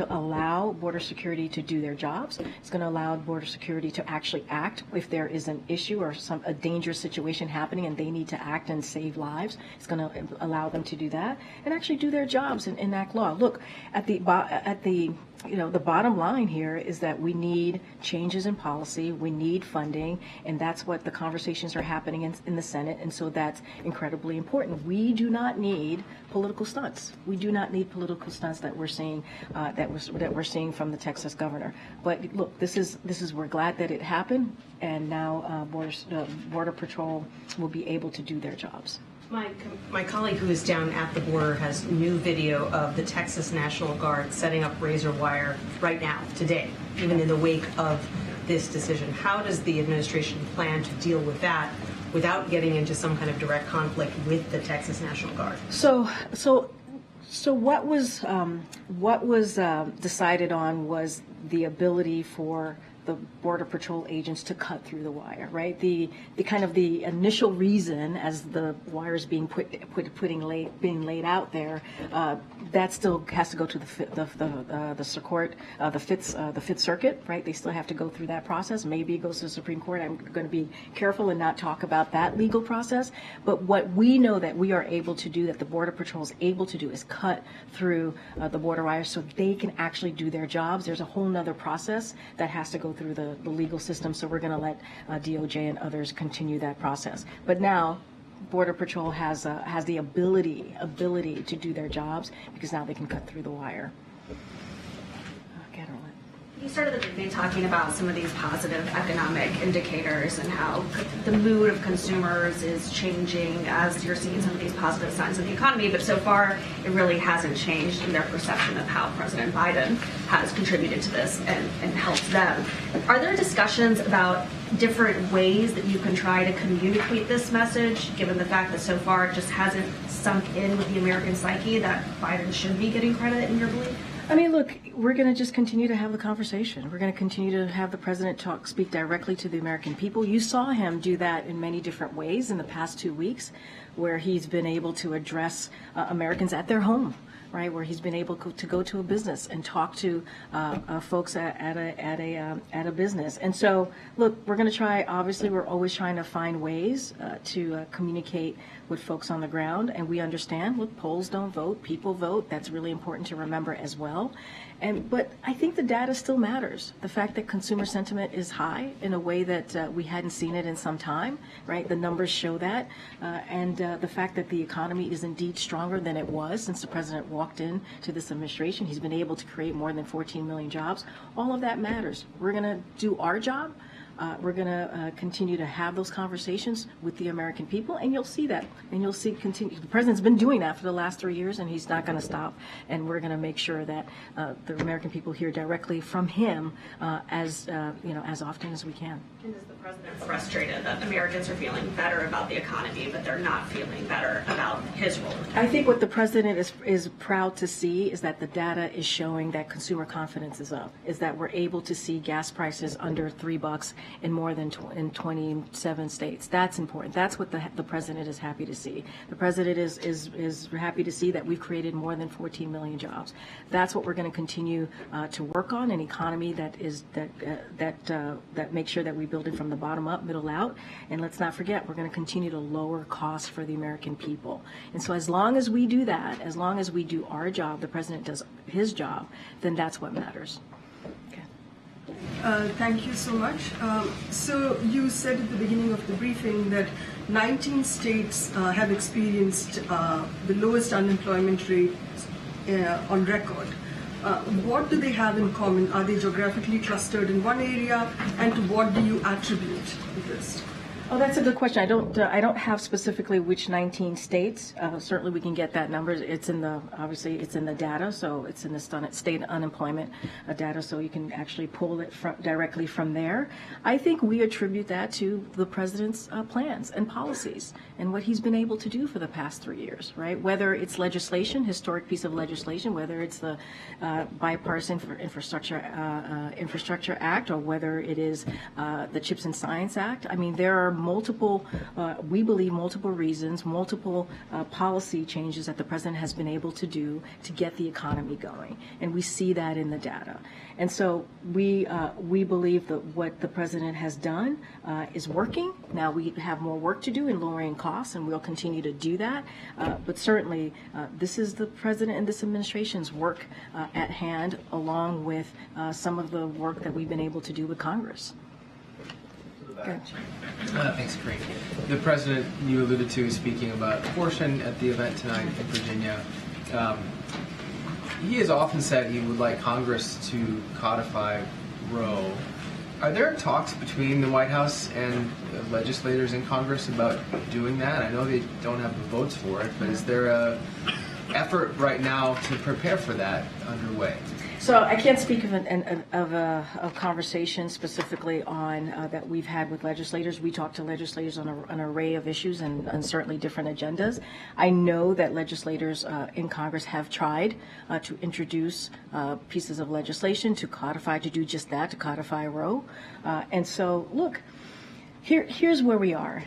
allow border security to do their jobs. It's going to allow border security to actually act if there is an issue or a dangerous situation happening and they need to act and save lives. It's going to allow them to do that and actually do their jobs and enact law. Look, the bottom line here is that we need changes in policy, we need funding, and that's what the conversations are happening in the Senate, and so that's incredibly important. We do not need political stunts. We do not need political stunts that we're seeing from the Texas governor. But look, we're glad that it happened, and now Border Patrol will be able to do their jobs. My colleague who is down at the border has new video of the Texas National Guard setting up razor wire right now, today, even in the wake of this decision. How does the administration plan to deal with that without getting into some kind of direct conflict with the Texas National Guard? So what was decided on was the ability for the Border Patrol agents to cut through the wire, right? The kind of the initial reason, as the wires being laid out there, that still has to go to the Fifth Circuit, right? They still have to go through that process. Maybe it goes to the Supreme Court. I'm going to be careful and not talk about that legal process. But what we know that we are able to do, that the Border Patrol is able to do, is cut through the border wire so they can actually do their jobs. There's a whole nother process that has to go through the legal system, so we're going to let DOJ and others continue that process. But now Border Patrol has the ability to do their jobs because now they can cut through the wire. You started the briefing talking about some of these positive economic indicators and how the mood of consumers is changing as you're seeing some of these positive signs of the economy, but so far it really hasn't changed in their perception of how President Biden has contributed to this and helped them. Are there discussions about different ways that you can try to communicate this message, given the fact that so far it just hasn't sunk in with the American psyche that Biden should be getting credit, in your belief? I mean, look, we're going to just continue to have the conversation. We're going to continue to have the president speak directly to the American people. You saw him do that in many different ways in the past 2 weeks, where he's been able to address Americans at their home, right? Where he's been able to go to a business and talk to folks at a business. And so, look, we're going to try. Obviously, we're always trying to find ways to communicate with folks on the ground, and we understand. Look, polls don't vote; people vote. That's really important to remember as well. But I think the data still matters. The fact that consumer sentiment is high in a way that we hadn't seen it in some time, right? The numbers show that, and the fact that the economy is indeed stronger than it was since the president walked into this administration. He's been able to create more than 14 million jobs. All of that matters. We're going to do our job. We're going to continue to have those conversations with the American people, and you'll see that. And you'll see continue. The president's been doing that for the last 3 years, and he's not going to stop. And we're going to make sure that the American people hear directly from him as often as we can. And is the president frustrated that Americans are feeling better about the economy, but they're not feeling better about his role? I think what the president is proud to see is that the data is showing that consumer confidence is up, is that we're able to see gas prices under $3 in more than in 27 states. That's important. That's what the president is happy to see. The president is happy to see that we've created more than 14 million jobs. That's what we're going to continue to work on, an economy that makes sure that we build it from the bottom up, middle out. And let's not forget, we're going to continue to lower costs for the American people. And so as long as we do that, as long as we do our job, the president does his job, then that's what matters. Thank you so much. So you said at the beginning of the briefing that 19 states have experienced the lowest unemployment rate on record. What do they have in common? Are they geographically clustered in one area, and to what do you attribute this? Oh, that's a good question. I don't have specifically which 19 states. Certainly, we can get that number. It's in the data, so it's in the state unemployment data, so you can actually pull it directly from there. I think we attribute that to the president's plans and policies and what he's been able to do for the past 3 years, right? Whether it's legislation, historic piece of legislation, whether it's the bipartisan infrastructure act, or whether it is the CHIPS and Science Act. I mean, there are multiple, we believe multiple reasons, multiple policy changes that the president has been able to do to get the economy going. And we see that in the data. And so we believe that what the president has done is working. Now we have more work to do in lowering costs, and we'll continue to do that. But certainly, this is the president and this administration's work at hand, along with some of the work that we've been able to do with Congress. Thanks, Karine. The president, you alluded to, speaking about abortion at the event tonight in Virginia. He has often said he would like Congress to codify Roe. Are there talks between the White House and legislators in Congress about doing that? I know they don't have the votes for it, but is there a effort right now to prepare for that underway? So I can't speak of a conversation specifically on that we've had with legislators. We talk to legislators on an array of issues and certainly different agendas. I know that legislators in Congress have tried to introduce pieces of legislation to codify, to do just that, to codify Roe. And so, look, here's where we are.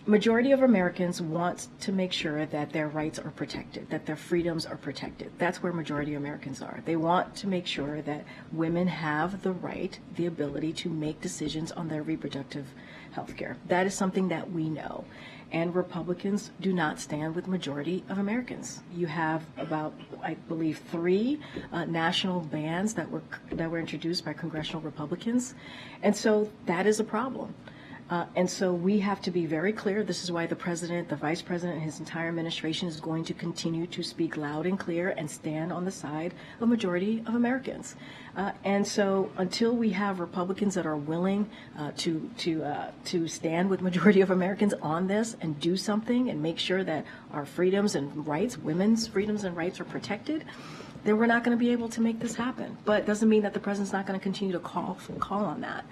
Majority of Americans want to make sure that their rights are protected, that their freedoms are protected. That's where majority of Americans are. They want to make sure that women have the right, the ability to make decisions on their reproductive health care. That is something that we know. And Republicans do not stand with majority of Americans. You have about, I believe, 3 national bans that were introduced by congressional Republicans. And so that is a problem. And so we have to be very clear. This is why the president, the vice president, and his entire administration is going to continue to speak loud and clear and stand on the side of majority of Americans. And so until we have Republicans that are willing to stand with majority of Americans on this and do something and make sure that our freedoms and rights, women's freedoms and rights, are protected, then we're not going to be able to make this happen. But it doesn't mean that the president's not going to continue to call on that.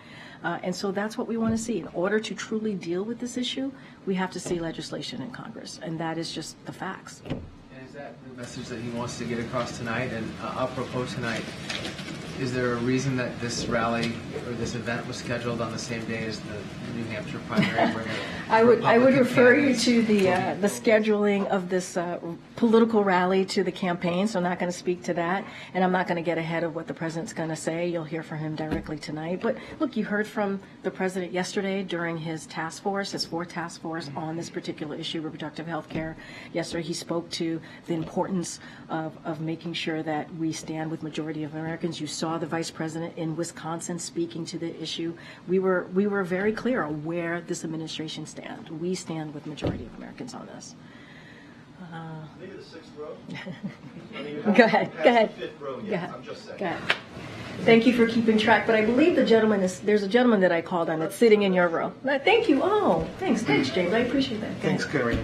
And so that's what we want to see. In order to truly deal with this issue, we have to see legislation in Congress, and that is just the facts. And is that the message that he wants to get across tonight? And apropos tonight, is there a reason that this rally or this event was scheduled on the same day as the New Hampshire primary? Where I would refer you to the scheduling of this political rally to the campaign, so I'm not going to speak to that, and I'm not going to get ahead of what the president's going to say. You'll hear from him directly tonight. But look, you heard from the president yesterday during his task force, his 4th task force on this particular issue, reproductive health care. Yesterday he spoke to the importance of making sure that we stand with majority of Americans. You saw the vice president in Wisconsin speaking to the issue. We were very clear on where this administration stands. We stand with majority of Americans on this. Maybe the 6th row? Go ahead. The 5th row yet. I'm just saying. Go ahead. Thank you for keeping track, but I believe there's a gentleman that I called on that's sitting in your row. Thank you. Oh, thanks, James. I appreciate that. Thanks, Karine.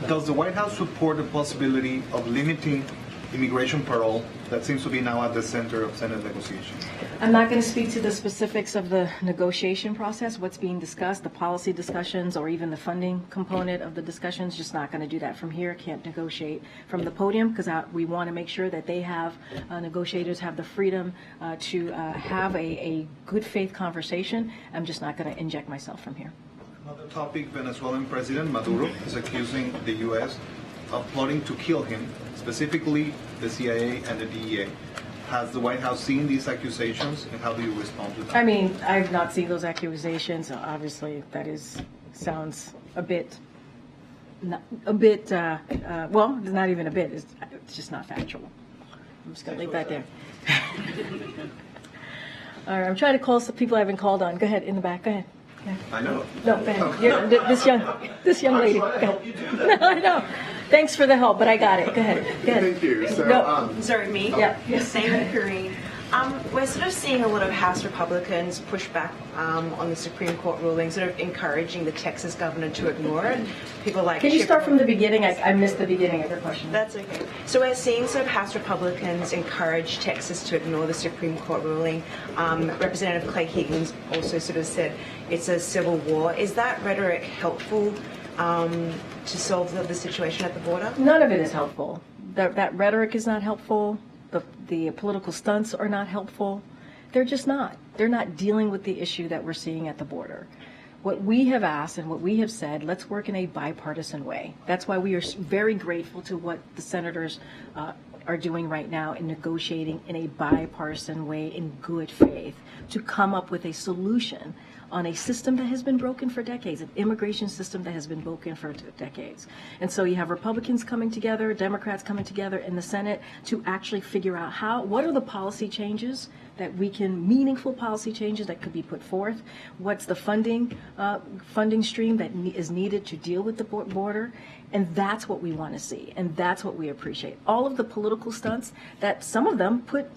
Does the White House support the possibility of limiting immigration parole that seems to be now at the center of Senate negotiations? I'm not going to speak to the specifics of the negotiation process, what's being discussed, the policy discussions, or even the funding component of the discussions. Just not going to do that from here. Can't negotiate from the podium because we want to make sure that they have, negotiators have the freedom to have a good faith conversation. I'm just not going to inject myself from here. Another topic, Venezuelan President Maduro is accusing the U.S. of plotting to kill him, specifically the CIA and the DEA. Has the White House seen these accusations, and how do you respond to them? I mean, I've not seen those accusations. Obviously, sounds a bit, well, not even a bit. It's just not factual. I'm just going to leave that there. All right, I'm trying to call some people I haven't called on. Go ahead, in the back. Go ahead. I know. No, go ahead. This young lady. Go ahead. No, I know. Thanks for the help, but I got it. Go ahead. Thank you. So, no. Sorry, me? Yeah. Same with Karine. We're sort of seeing a lot of House Republicans push back on the Supreme Court ruling, sort of encouraging the Texas governor to ignore it. People like Can you start from the beginning? I missed the beginning of your question. That's okay. So we're seeing sort of House Republicans encourage Texas to ignore the Supreme Court ruling. Representative Clay Higgins also sort of said it's a civil war. Is that rhetoric helpful to solve the situation at the border? None of it is helpful. That rhetoric is not helpful. The political stunts are not helpful. They're just not. They're not dealing with the issue that we're seeing at the border. What we have asked and what we have said, let's work in a bipartisan way. That's why we are very grateful to what the senators are doing right now in negotiating in a bipartisan way in good faith to come up with a solution on a system that has been broken for decades, an immigration system that has been broken for decades. And so you have Republicans coming together, Democrats coming together in the Senate to actually figure out what are the policy changes that we can, meaningful policy changes that could be put forth, what's the funding stream that is needed to deal with the border, and that's what we want to see, and that's what we appreciate. All of the political stunts that some of them put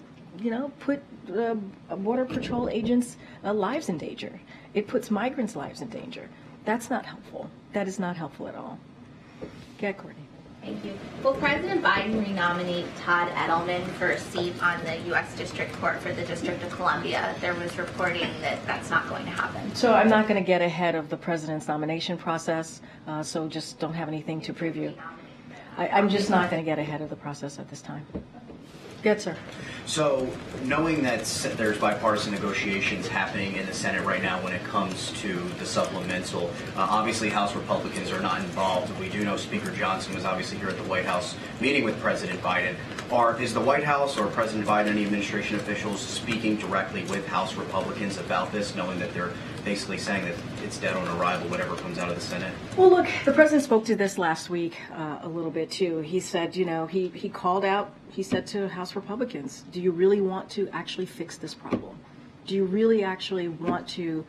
Border Patrol agents' lives in danger. It puts migrants' lives in danger. That's not helpful. That is not helpful at all. Go ahead, Courtney. Thank you. Will President Biden renominate Todd Edelman for a seat on the U.S. District Court for the District of Columbia? There was reporting that that's not going to happen. So I'm not going to get ahead of the president's nomination process, so just don't have anything to preview. I'm just not going to get ahead of the process at this time. Good, sir. So, knowing that there's bipartisan negotiations happening in the Senate right now when it comes to the supplemental, obviously House Republicans are not involved. We do know Speaker Johnson was obviously here at the White House meeting with President Biden. Is the White House or President Biden, any administration officials, speaking directly with House Republicans about this, knowing that they're basically saying that it's dead on arrival, whatever comes out of the Senate? Well, look, the president spoke to this last week a little bit, too. He said, he called out, he said to House Republicans, do you really want to actually fix this problem? Do you really actually want to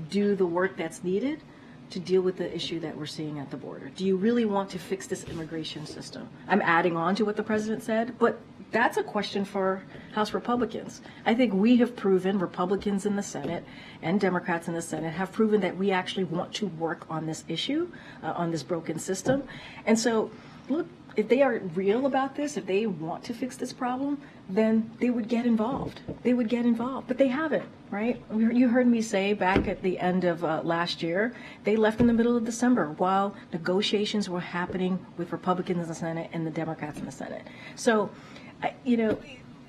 do the work that's needed to deal with the issue that we're seeing at the border? Do you really want to fix this immigration system? I'm adding on to what the president said, but that's a question for House Republicans. I think we have proven, Republicans in the Senate and Democrats in the Senate have proven that we actually want to work on this issue, on this broken system. And so, look, if they are real about this, if they want to fix this problem, then they would get involved. They would get involved, but they haven't, right? You heard me say back at the end of last year, they left in the middle of December while negotiations were happening with Republicans in the Senate and the Democrats in the Senate. So,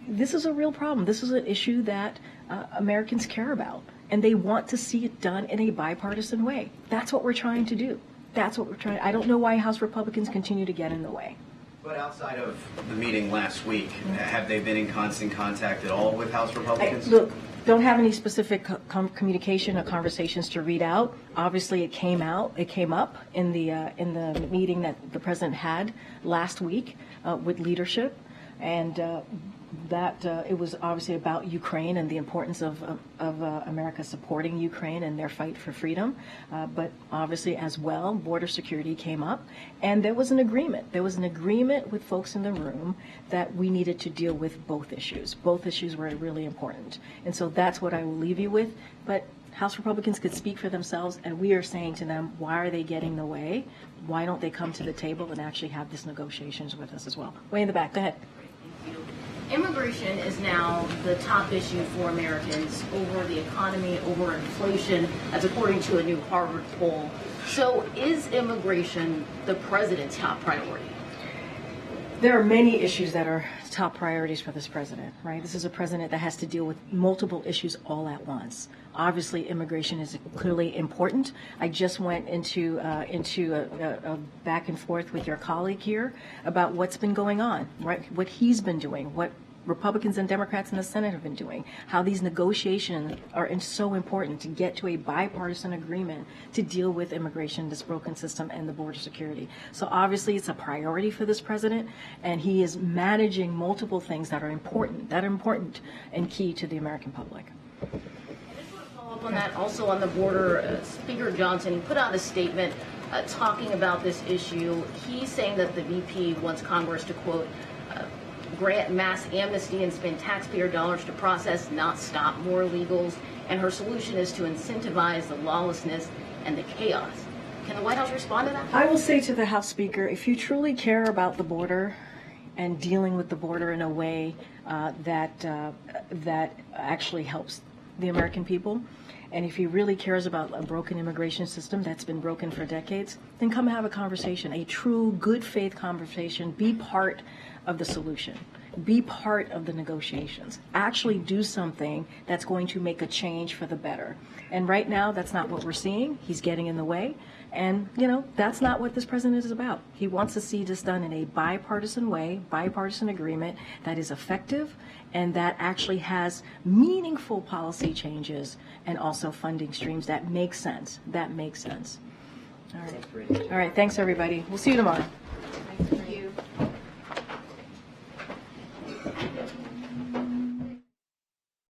this is a real problem. This is an issue that Americans care about, and they want to see it done in a bipartisan way. That's what we're trying to do. That's what we're trying. I don't know why House Republicans continue to get in the way. But outside of the meeting last week, have they been in constant contact at all with House Republicans? Look, don't have any specific communication or conversations to read out. Obviously, it came up in the meeting that the president had last week with leadership, and that it was obviously about Ukraine and the importance of America supporting Ukraine and their fight for freedom. But obviously, as well, border security came up, and there was an agreement. There was an agreement with folks in the room that we needed to deal with both issues. Both issues were really important, and so that's what I will leave you with. But House Republicans could speak for themselves, and we are saying to them, why are they getting in the way? Why don't they come to the table and actually have these negotiations with us as well? Way in the back, go ahead. Immigration is now the top issue for Americans over the economy, over inflation, as according to a new Harvard poll. So is immigration the president's top priority? There are many issues that are top priorities for this president, right? This is a president that has to deal with multiple issues all at once. Obviously, immigration is clearly important. I just went into a back and forth with your colleague here about what's been going on, right? What he's been doing, what Republicans and Democrats in the Senate have been doing, how these negotiations are so important to get to a bipartisan agreement to deal with immigration, this broken system, and the border security. So obviously it's a priority for this president, and he is managing multiple things that are important and key to the American public. Follow up on that, also on the border, Speaker Johnson put out a statement talking about this issue. He's saying that the VP wants Congress to, quote, grant mass amnesty and spend taxpayer dollars to process, not stop more illegals. And her solution is to incentivize the lawlessness and the chaos. Can the White House respond to that? I will say to the House Speaker, if you truly care about the border and dealing with the border in a way that actually helps the American people, and if he really cares about a broken immigration system that's been broken for decades, then come have a conversation, a true good faith conversation. Be part of the solution. Be part of the negotiations. Actually do something that's going to make a change for the better. And right now, that's not what we're seeing. He's getting in the way. And, that's not what this president is about. He wants to see this done in a bipartisan way, bipartisan agreement that is effective and that actually has meaningful policy changes and also funding streams that make sense. That makes sense. All right. All right. Thanks, everybody. We'll see you tomorrow.